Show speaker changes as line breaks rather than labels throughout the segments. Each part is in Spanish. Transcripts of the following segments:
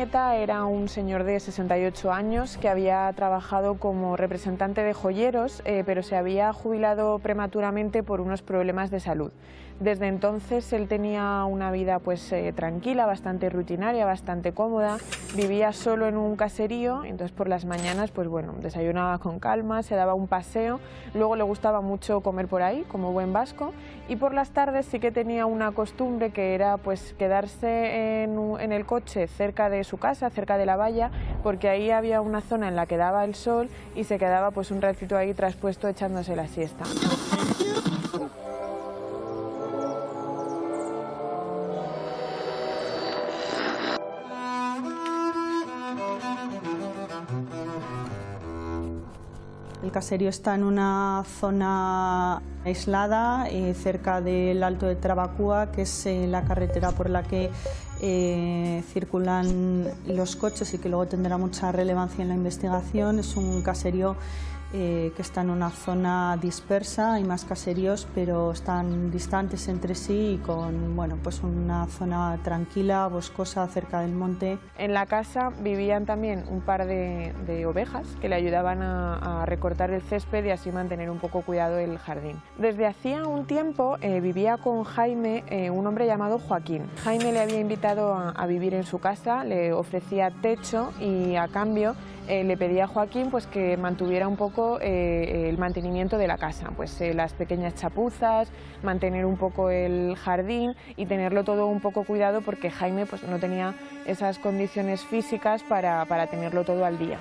Urnieta era un señor de 68 años que había trabajado como representante de joyeros, pero se había jubilado prematuramente por unos problemas de salud. Desde entonces él tenía una vida tranquila, bastante rutinaria, bastante cómoda, vivía solo en un caserío, entonces por las mañanas desayunaba con calma, se daba un paseo, luego le gustaba mucho comer por ahí, como buen vasco, y por las tardes sí que tenía una costumbre que era quedarse en el coche cerca de su casa, cerca de la valla, porque ahí había una zona en la que daba el sol y se quedaba un ratito ahí traspuesto echándose la siesta.
El caserío está en una zona aislada, cerca del Alto de Trabacúa, que es la carretera por la que circulan los coches y que luego tendrá mucha relevancia en la investigación. Es un caserío que está en una zona dispersa, hay más caseríos, pero están distantes entre sí y con una zona tranquila, boscosa, cerca del monte.
En la casa vivían también un par de ovejas que le ayudaban a recortar el césped y así mantener un poco cuidado el jardín. Desde hacía un tiempo vivía con Jaime un hombre llamado Joaquín. Jaime le había invitado a vivir en su casa, le ofrecía techo y a cambio le pedía a Joaquín que mantuviera un poco el mantenimiento de la casa, las pequeñas chapuzas, mantener un poco el jardín y tenerlo todo un poco cuidado porque Jaime no tenía esas condiciones físicas para tenerlo todo al día.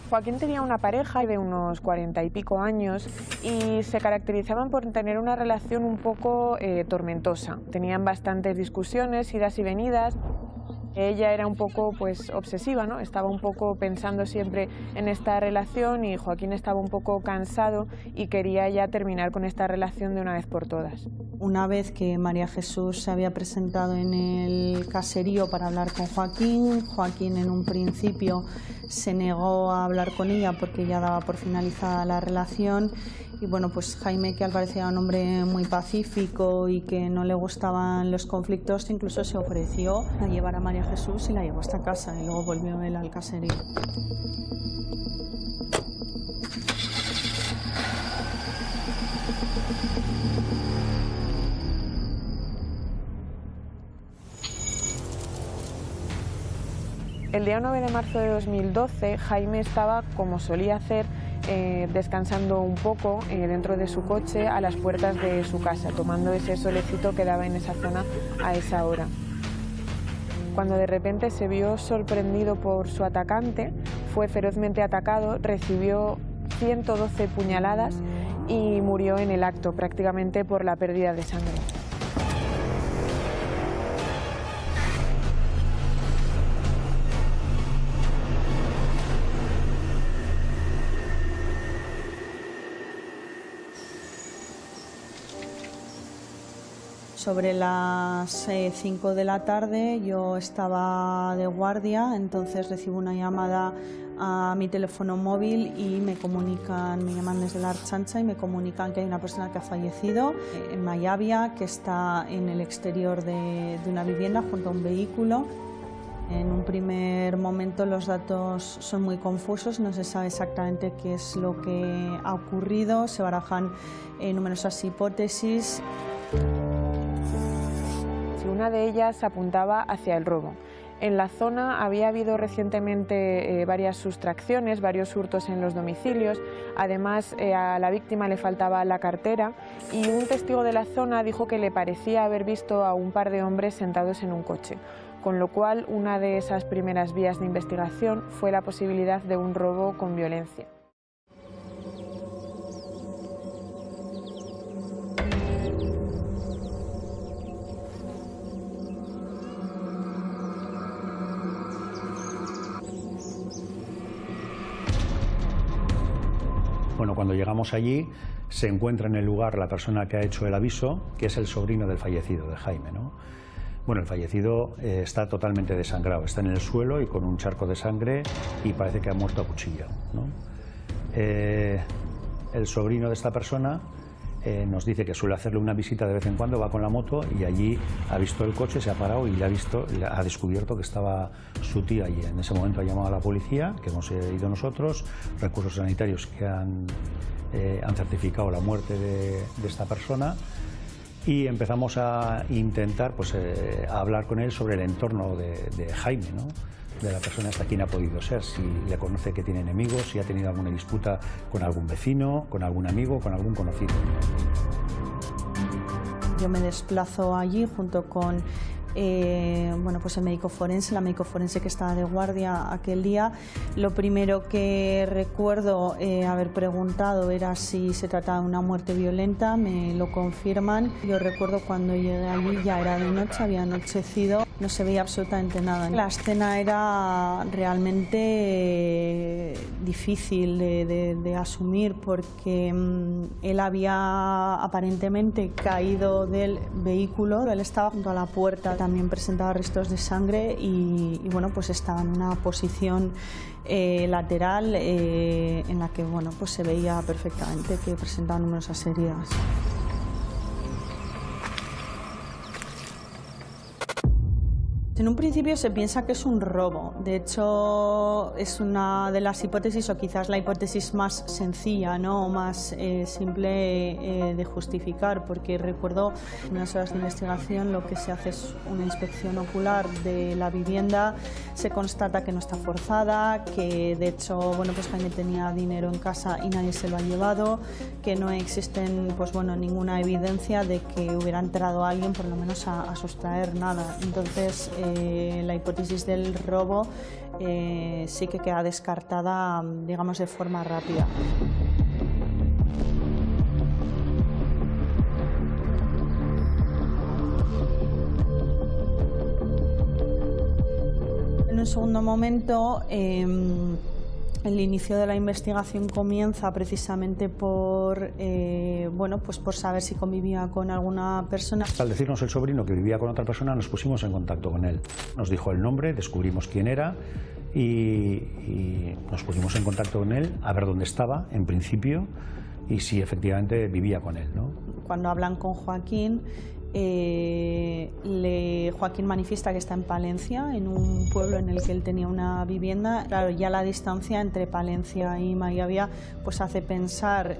Joaquín tenía una pareja de unos 40 y pico años y se caracterizaban por tener una relación un poco tormentosa. Tenían bastantes discusiones, idas y venidas. Ella era un poco obsesiva, ¿no? Estaba un poco pensando siempre en esta relación y Joaquín estaba un poco cansado y quería ya terminar con esta relación de una vez por todas.
Una vez que María Jesús se había presentado en el caserío para hablar con Joaquín, Joaquín en un principio se negó a hablar con ella porque ya daba por finalizada la relación y Jaime, que al parecer era un hombre muy pacífico y que no le gustaban los conflictos, incluso se ofreció a llevar a María Jesús y la llevó hasta casa y luego volvió él al caserío.
El día 9 de marzo de 2012, Jaime estaba, como solía hacer, descansando un poco dentro de su coche a las puertas de su casa, tomando ese solecito que daba en esa zona a esa hora. Cuando de repente se vio sorprendido por su atacante, fue ferozmente atacado, recibió 112 puñaladas y murió en el acto, prácticamente por la pérdida de sangre.
Sobre las 5 de la tarde yo estaba de guardia, entonces recibo una llamada a mi teléfono móvil y me llaman desde la Archancha y me comunican que hay una persona que ha fallecido en Mayavia, que está en el exterior de una vivienda junto a un vehículo. En un primer momento los datos son muy confusos, no se sabe exactamente qué es lo que ha ocurrido, se barajan numerosas hipótesis.
Una de ellas apuntaba hacia el robo. En la zona había habido recientemente varias sustracciones, varios hurtos en los domicilios. Además, a la víctima le faltaba la cartera y un testigo de la zona dijo que le parecía haber visto a un par de hombres sentados en un coche. Con lo cual, una de esas primeras vías de investigación fue la posibilidad de un robo con violencia.
Bueno, cuando llegamos allí se encuentra en el lugar la persona que ha hecho el aviso, que es el sobrino del fallecido, de Jaime, ¿no? Bueno, el fallecido está totalmente desangrado, está en el suelo y con un charco de sangre y parece que ha muerto a cuchillo, ¿no? El sobrino de esta persona nos dice que suele hacerle una visita de vez en cuando, va con la moto y allí ha visto el coche, se ha parado y ha descubierto que estaba su tía allí. En ese momento ha llamado a la policía, que hemos ido nosotros, recursos sanitarios que han certificado la muerte de esta persona, y empezamos a intentar a hablar con él sobre el entorno de Jaime, ¿no? De la persona hasta quién ha podido ser, si le conoce que tiene enemigos, si ha tenido alguna disputa con algún vecino, con algún amigo, con algún conocido.
Yo me desplazo allí junto con el médico forense, la médico forense que estaba de guardia aquel día. Lo primero que recuerdo haber preguntado era si se trataba de una muerte violenta, me lo confirman. Yo recuerdo cuando llegué allí ya era de noche, había anochecido, no se veía absolutamente nada. La escena era realmente difícil de asumir porque él había aparentemente caído del vehículo, él estaba junto a la puerta, también presentaba restos de sangre y estaba en una posición lateral en la que se veía perfectamente que presentaba numerosas heridas. En un principio se piensa que es un robo, de hecho es una de las hipótesis o quizás la hipótesis más sencilla, ¿no? O más simple de justificar, porque recuerdo en unas horas de investigación lo que se hace es una inspección ocular de la vivienda, se constata que no está forzada, que de hecho Jaime tenía dinero en casa y nadie se lo ha llevado, que no existen ninguna evidencia de que hubiera entrado alguien por lo menos a sustraer nada. Entonces la hipótesis del robo sí que queda descartada, digamos, de forma rápida. En un segundo momento, el inicio de la investigación comienza precisamente por saber si convivía con alguna persona.
Al decirnos el sobrino que vivía con otra persona, nos pusimos en contacto con él. Nos dijo el nombre, descubrimos quién era y nos pusimos en contacto con él a ver dónde estaba, en principio, y si efectivamente vivía con él, ¿no?
Cuando hablan con Joaquín, Joaquín manifiesta que está en Palencia, en un pueblo en el que él tenía una vivienda. Claro, ya la distancia entre Palencia y Maiabia hace pensar,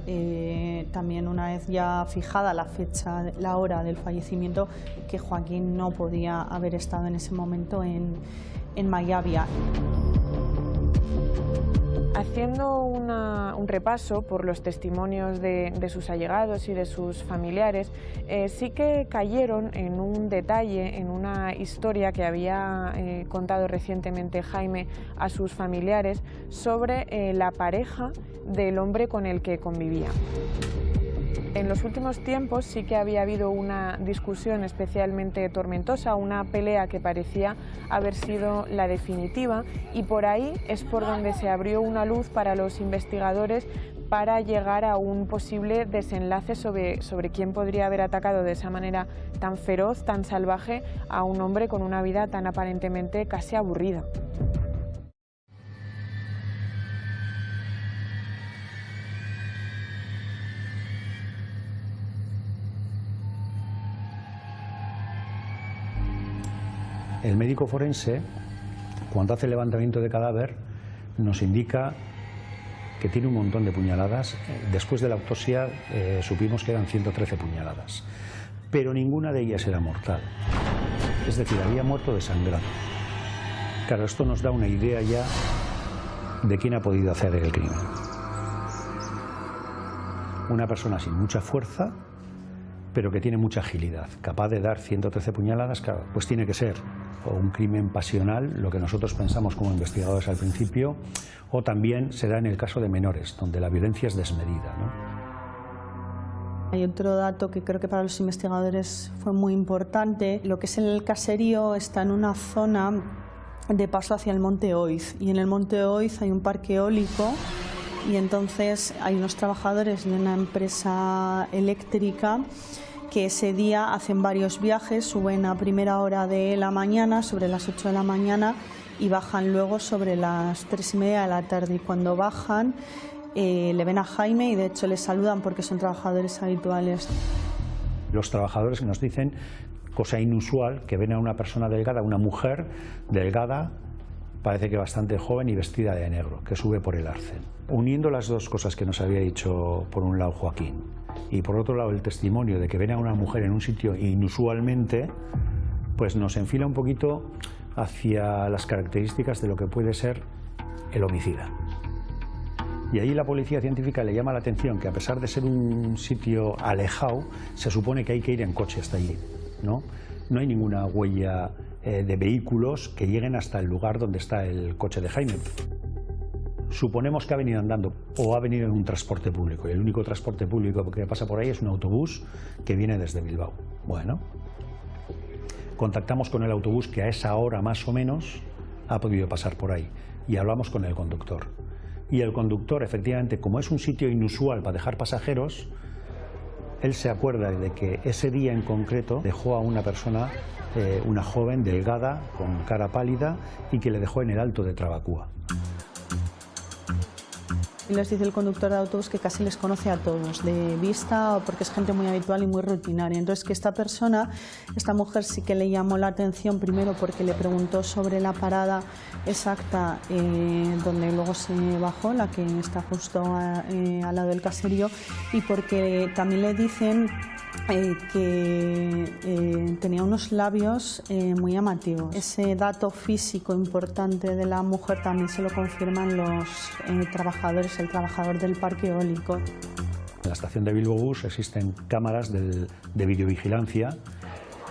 también una vez ya fijada la fecha, la hora del fallecimiento, que Joaquín no podía haber estado en ese momento en Maiabia.
Haciendo un repaso por los testimonios de sus allegados y de sus familiares, sí que cayeron en un detalle, en una historia que había contado recientemente Jaime a sus familiares sobre la pareja del hombre con el que convivía. En los últimos tiempos sí que había habido una discusión especialmente tormentosa, una pelea que parecía haber sido la definitiva, y por ahí es por donde se abrió una luz para los investigadores para llegar a un posible desenlace sobre quién podría haber atacado de esa manera tan feroz, tan salvaje, a un hombre con una vida tan aparentemente casi aburrida.
El médico forense, cuando hace el levantamiento de cadáver, nos indica que tiene un montón de puñaladas. Después de la autopsia supimos que eran 113 puñaladas, pero ninguna de ellas era mortal. Es decir, había muerto desangrado. Claro, esto nos da una idea ya de quién ha podido hacer el crimen. Una persona sin mucha fuerza, pero que tiene mucha agilidad, capaz de dar 113 puñaladas. Claro, pues tiene que ser o un crimen pasional, lo que nosotros pensamos como investigadores al principio, o también se da en el caso de menores, donde la violencia es desmedida, ¿no?
Hay otro dato que creo que para los investigadores fue muy importante. Lo que es el caserío está en una zona de paso hacia el Monte Oiz, y en el Monte Oiz hay un parque eólico, y entonces hay unos trabajadores de una empresa eléctrica que ese día hacen varios viajes, suben a primera hora de la mañana, sobre las 8 de la mañana, y bajan luego sobre las 3:30 de la tarde. Y cuando bajan, le ven a Jaime y de hecho le saludan porque son trabajadores habituales.
Los trabajadores nos dicen, cosa inusual, que ven a una persona delgada, una mujer delgada, parece que bastante joven y vestida de negro, que sube por el arcén. Uniendo las dos cosas que nos había dicho por un lado Joaquín y por otro lado el testimonio de que ven a una mujer en un sitio inusualmente, pues nos enfila un poquito hacia las características de lo que puede ser el homicida. Y ahí la policía científica le llama la atención que a pesar de ser un sitio alejado, se supone que hay que ir en coche hasta allí, ¿no? No hay ninguna huella de vehículos que lleguen hasta el lugar donde está el coche de Jaime. Suponemos que ha venido andando o ha venido en un transporte público y el único transporte público que pasa por ahí es un autobús que viene desde Bilbao. Bueno, contactamos con el autobús que a esa hora más o menos ha podido pasar por ahí y hablamos con el conductor. Y el conductor, efectivamente, como es un sitio inusual para dejar pasajeros, él se acuerda de que ese día en concreto dejó a una persona, una joven delgada, con cara pálida, y que le dejó en el Alto de Trabacúa.
Y les dice el conductor de autobús que casi les conoce a todos de vista, porque es gente muy habitual y muy rutinaria. Entonces que esta persona, esta mujer sí que le llamó la atención primero porque le preguntó sobre la parada exacta donde luego se bajó, la que está justo al lado del caserío, y porque también le dicen que tenía unos labios muy llamativos. Ese dato físico importante de la mujer también se lo confirman los trabajadores, el trabajador del parque eólico.
En la estación de Bilbao Bus existen cámaras de videovigilancia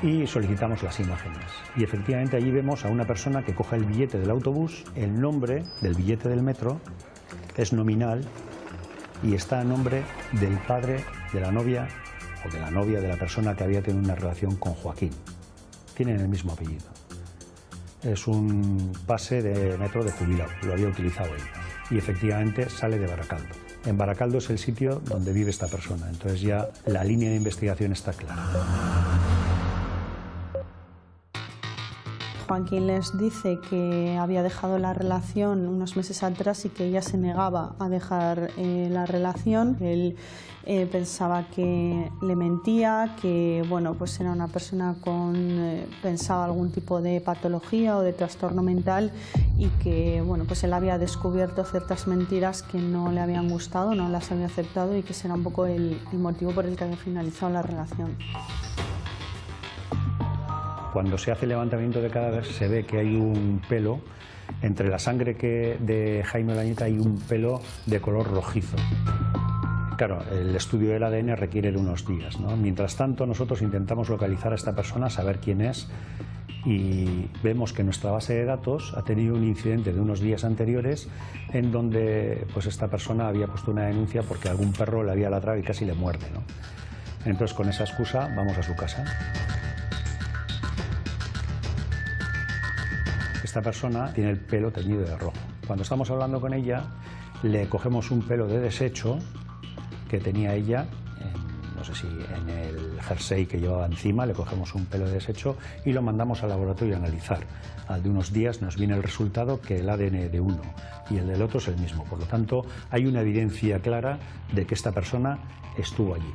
y solicitamos las imágenes. Y efectivamente allí vemos a una persona que coge el billete del autobús, el nombre del billete del metro es nominal y está a nombre del padre de la novia o de la novia de la persona que había tenido una relación con Joaquín. Tienen el mismo apellido. Es un pase de metro de jubilado, lo había utilizado él. Y efectivamente sale de Baracaldo. En Baracaldo es el sitio donde vive esta persona, entonces ya la línea de investigación está clara.
Joaquín les dice que había dejado la relación unos meses atrás y que ella se negaba a dejar la relación. Él pensaba que le mentía, que bueno, pues era una persona con pensaba algún tipo de patología o de trastorno mental y que bueno, pues él había descubierto ciertas mentiras que no le habían gustado, no las había aceptado y que ese era un poco el motivo por el que había finalizado la relación.
Cuando se hace el levantamiento de cadáver se ve que hay un pelo, entre la sangre de Jaime Olañeta hay un pelo de color rojizo. Claro, el estudio del ADN requiere de unos días, ¿no? Mientras tanto nosotros intentamos localizar a esta persona, saber quién es y vemos que nuestra base de datos ha tenido un incidente de unos días anteriores en donde pues, esta persona había puesto una denuncia porque algún perro le había ladrado y casi le muerde, ¿no? Entonces con esa excusa vamos a su casa. Esta persona tiene el pelo teñido de rojo. Cuando estamos hablando con ella, le cogemos un pelo de desecho que tenía ella, no sé si en el jersey que llevaba encima, le cogemos un pelo de desecho y lo mandamos al laboratorio a analizar. Al de unos días nos viene el resultado que el ADN de uno y el del otro es el mismo. Por lo tanto, hay una evidencia clara de que esta persona estuvo allí.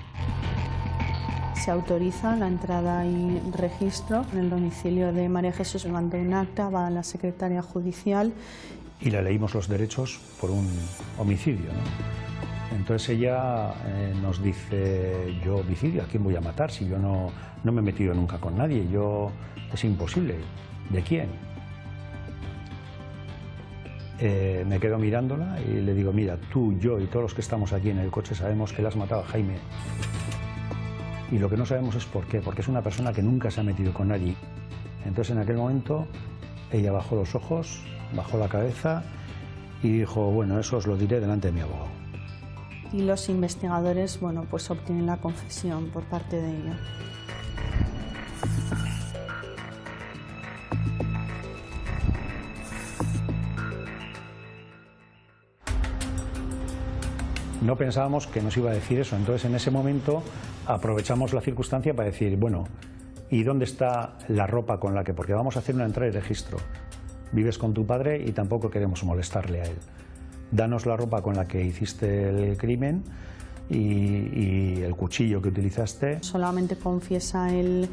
Se autoriza la entrada y registro en el domicilio de María Jesús, levanta un acta, va a la secretaria judicial.
Y le leímos los derechos por un homicidio, ¿no? Entonces ella nos dice, yo homicidio, ¿a quién voy a matar? Si yo no me he metido nunca con nadie, es imposible. ¿De quién? Me quedo mirándola y le digo, mira, tú, yo y todos los que estamos aquí en el coche sabemos que le has matado a Jaime. Y lo que no sabemos es por qué, porque es una persona que nunca se ha metido con nadie. Entonces en aquel momento ella bajó los ojos, bajó la cabeza y dijo, bueno, eso os lo diré delante de mi abogado.
Y los investigadores, bueno, pues obtienen la confesión por parte de ella.
No pensábamos que nos iba a decir eso, entonces en ese momento aprovechamos la circunstancia para decir, bueno, ¿y dónde está la ropa con la que? Porque vamos a hacer una entrada y registro. Vives con tu padre y tampoco queremos molestarle a él. danos la ropa con la que hiciste el crimen y el cuchillo que utilizaste.
Solamente confiesa el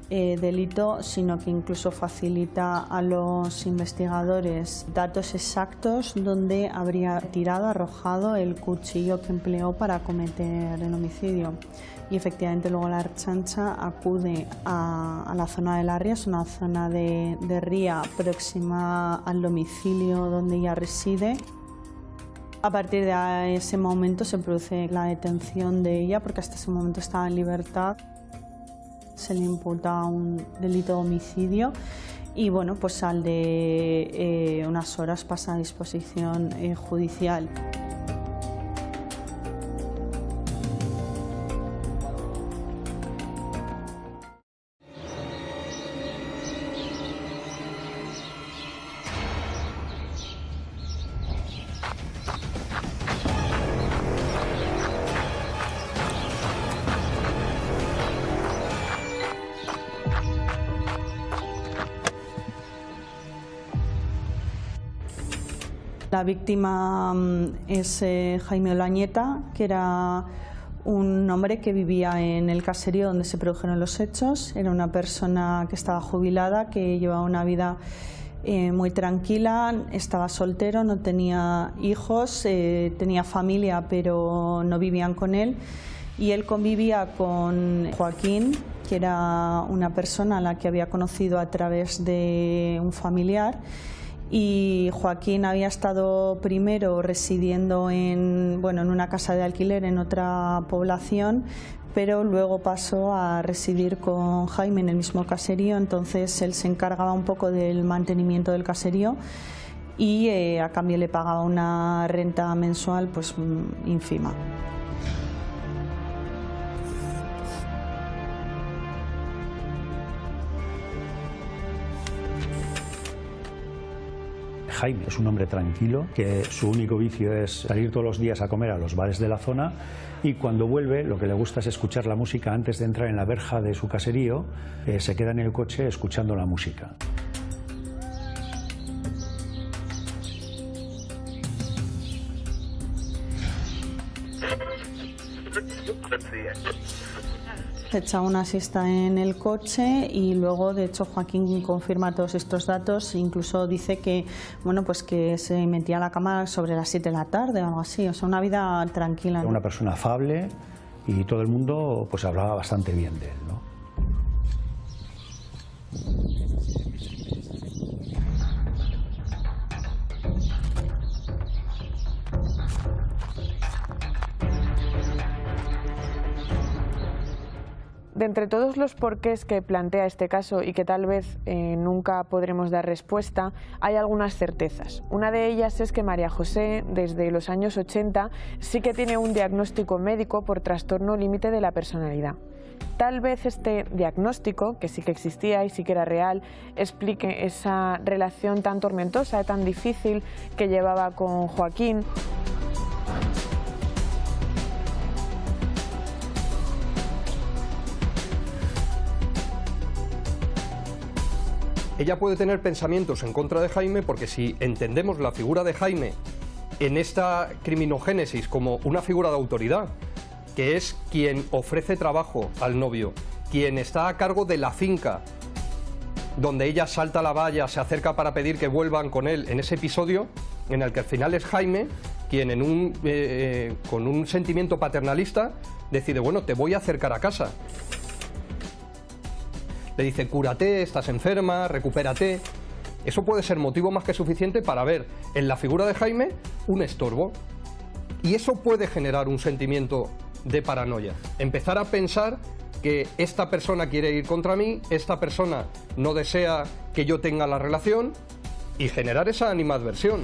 delito, sino que incluso facilita a los investigadores datos exactos donde habría arrojado el cuchillo que empleó para cometer el homicidio. Y efectivamente luego la Ertzaintza acude a la zona de la ría, es una zona de ría próxima al domicilio donde ella reside. A partir de ese momento se produce la detención de ella porque hasta ese momento estaba en libertad. Se le imputa un delito de homicidio y bueno, pues al de unas horas pasa a disposición judicial. La víctima es Jaime Olañeta, que era un hombre que vivía en el caserío donde se produjeron los hechos. Era una persona que estaba jubilada, que llevaba una vida muy tranquila, estaba soltero, no tenía hijos, tenía familia pero no vivían con él. Y él convivía con Joaquín, que era una persona a la que había conocido a través de un familiar. Y Joaquín había estado primero residiendo en una casa de alquiler en otra población, pero luego pasó a residir con Jaime en el mismo caserío. Entonces él se encargaba un poco del mantenimiento del caserío y a cambio le pagaba una renta mensual pues ínfima.
Jaime es un hombre tranquilo, que su único vicio es salir todos los días a comer a los bares de la zona y cuando vuelve lo que le gusta es escuchar la música antes de entrar en la verja de su caserío, se queda en el coche escuchando la música.
Se echa una siesta en el coche y luego, de hecho, Joaquín confirma todos estos datos, incluso dice que, pues que se metía a la cama sobre las 7 de la tarde o algo así, o sea, una vida tranquila.
Era una persona afable y todo el mundo pues hablaba bastante bien de él, ¿no?
De entre todos los porqués que plantea este caso y que tal vez nunca podremos dar respuesta, hay algunas certezas. Una de ellas es que María José, desde los años 80, sí que tiene un diagnóstico médico por trastorno límite de la personalidad. Tal vez este diagnóstico, que sí que existía y sí que era real, explique esa relación tan tormentosa y tan difícil que llevaba con Joaquín.
Ella puede tener pensamientos en contra de Jaime porque si entendemos la figura de Jaime en esta criminogénesis como una figura de autoridad, que es quien ofrece trabajo al novio, quien está a cargo de la finca, donde ella salta la valla, se acerca para pedir que vuelvan con él, en ese episodio en el que al final es Jaime quien con un sentimiento paternalista decide, bueno, te voy a acercar a casa. Le dice, cúrate, estás enferma, recupérate. Eso puede ser motivo más que suficiente para ver en la figura de Jaime un estorbo. Y eso puede generar un sentimiento de paranoia. Empezar a pensar que esta persona quiere ir contra mí, esta persona no desea que yo tenga la relación y generar esa animadversión.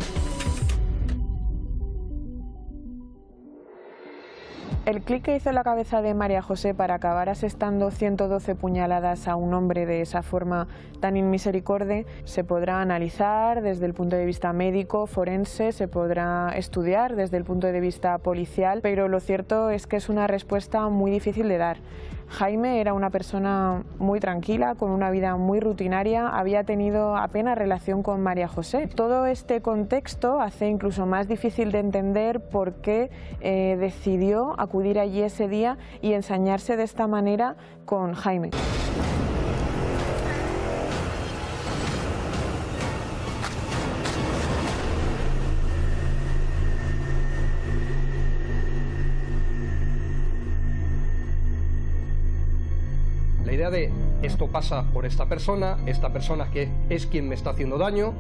El clic que hizo en la cabeza de María José para acabar asestando 112 puñaladas a un hombre de esa forma tan inmisericorde se podrá analizar desde el punto de vista médico, forense, se podrá estudiar desde el punto de vista policial, pero lo cierto es que es una respuesta muy difícil de dar. Jaime era una persona muy tranquila, con una vida muy rutinaria, había tenido apenas relación con María José. Todo este contexto hace incluso más difícil de entender por qué decidió acudir allí ese día y ensañarse de esta manera con Jaime.
La idea de esto pasa por esta persona que es quien me está haciendo daño,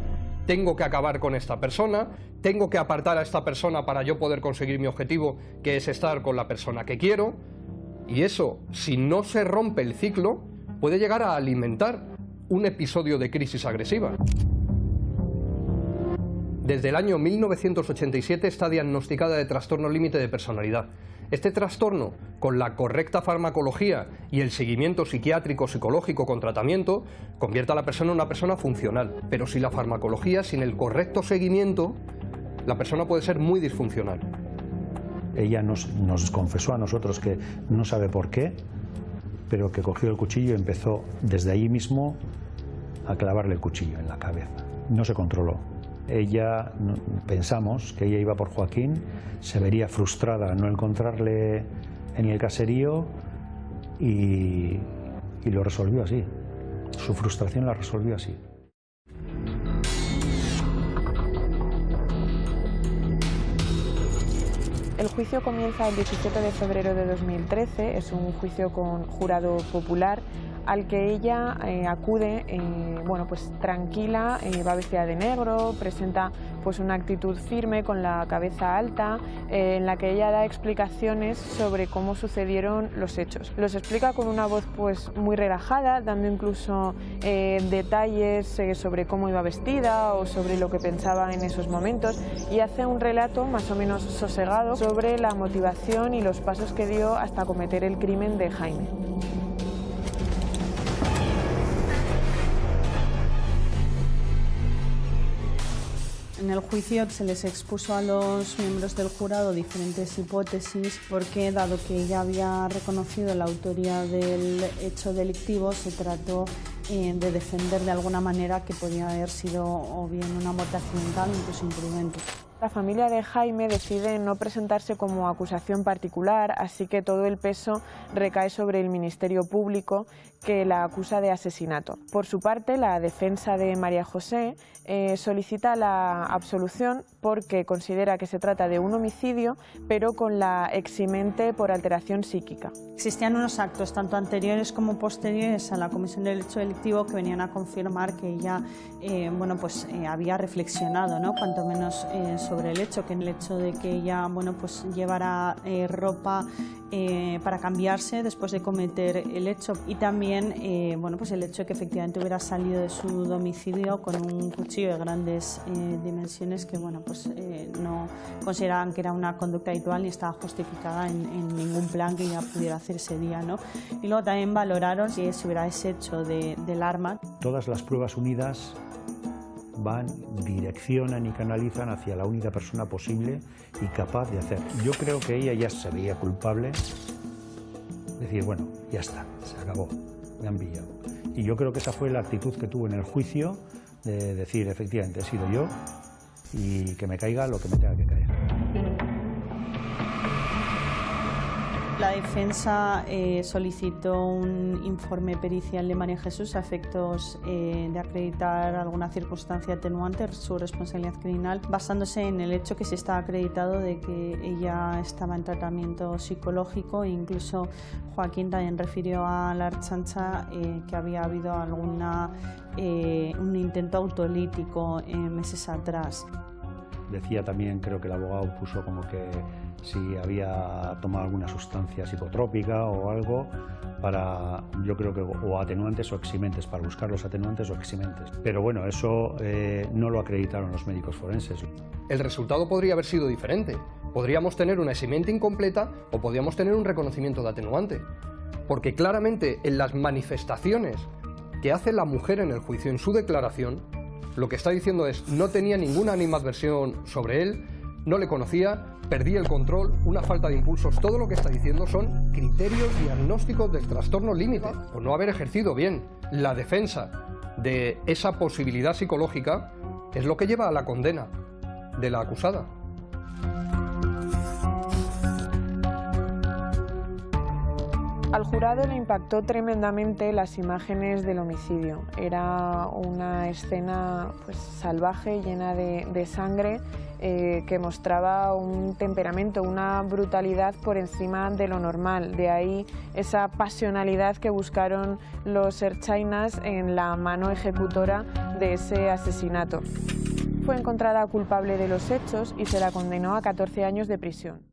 tengo que acabar con esta persona, tengo que apartar a esta persona para yo poder conseguir mi objetivo, que es estar con la persona que quiero, y eso, si no se rompe el ciclo, puede llegar a alimentar un episodio de crisis agresiva. Desde el año 1987 está diagnosticada de trastorno límite de personalidad. Este trastorno, con la correcta farmacología y el seguimiento psiquiátrico psicológico con tratamiento, convierte a la persona en una persona funcional. Pero sin la farmacología, sin el correcto seguimiento, la persona puede ser muy disfuncional.
Ella nos confesó a nosotros que no sabe por qué, pero que cogió el cuchillo y empezó desde ahí mismo a clavarle el cuchillo en la cabeza. No se controló. Ella, pensamos que ella iba por Joaquín, se vería frustrada al no encontrarle en el caserío y lo resolvió así. Su frustración la resolvió así.
El juicio comienza el 17 de febrero de 2013, es un juicio con jurado popular al que ella acude bueno, pues tranquila, va vestida de negro, presenta pues una actitud firme, con la cabeza alta, en la que ella da explicaciones sobre cómo sucedieron los hechos. Los explica con una voz pues muy relajada, dando incluso detalles sobre cómo iba vestida o sobre lo que pensaba en esos momentos, y hace un relato más o menos sosegado sobre la motivación y los pasos que dio hasta cometer el crimen de Jaime.
En el juicio se les expuso a los miembros del jurado diferentes hipótesis porque, dado que ella había reconocido la autoría del hecho delictivo, se trató de defender de alguna manera que podía haber sido o bien una muerte accidental o incluso imprudente.
La familia de Jaime decide no presentarse como acusación particular, así que todo el peso recae sobre el Ministerio Público, que la acusa de asesinato. Por su parte, la defensa de María José solicita la absolución porque considera que se trata de un homicidio, pero con la eximente por alteración psíquica.
Existían unos actos, tanto anteriores como posteriores a la comisión del hecho delictivo, que venían a confirmar que ella bueno, pues, había reflexionado, ¿no?, cuanto menos sobre el hecho, que en el hecho de que ella, bueno, pues, llevara ropa para cambiarse después de cometer el hecho, y también bueno, pues el hecho de que efectivamente hubiera salido de su domicilio con un cuchillo de grandes dimensiones que, bueno, pues no consideraban que era una conducta habitual ni estaba justificada en ningún plan que ella pudiera hacer ese día, ¿no? Y luego también valoraron que se hubiera deshecho del arma.
Todas las pruebas unidas van, direccionan y canalizan hacia la única persona posible y capaz de hacer. Yo creo que ella ya se veía culpable, decir, bueno, ya está, se acabó, me han pillado. Y yo creo que esa fue la actitud que tuvo en el juicio, de decir, efectivamente, he sido yo y que me caiga lo que me tenga que caer.
La defensa solicitó un informe pericial de María Jesús a efectos de acreditar alguna circunstancia atenuante su responsabilidad criminal, basándose en el hecho que se está acreditado de que ella estaba en tratamiento psicológico, e incluso Joaquín también refirió a la Ertzaintza que había habido un intento autolítico meses atrás.
Decía también, creo que el abogado puso como que si había tomado alguna sustancia psicotrópica o algo, para, yo creo que, o atenuantes o eximentes, para buscar los atenuantes o eximentes. Pero bueno, eso no lo acreditaron los médicos forenses.
El resultado podría haber sido diferente. Podríamos tener una eximente incompleta o podríamos tener un reconocimiento de atenuante. Porque claramente en las manifestaciones que hace la mujer en el juicio, en su declaración, lo que está diciendo es: no tenía ninguna animadversión sobre él, no le conocía, perdí el control, una falta de impulsos. Todo lo que está diciendo son criterios diagnósticos del trastorno límite. Por no haber ejercido bien la defensa de esa posibilidad psicológica es lo que lleva a la condena de la acusada.
Al jurado le impactó tremendamente las imágenes del homicidio. Era una escena pues, salvaje, llena de sangre, que mostraba un temperamento, una brutalidad por encima de lo normal. De ahí esa pasionalidad que buscaron los ertzainas en la mano ejecutora de ese asesinato. Fue encontrada culpable de los hechos y se la condenó a 14 años de prisión.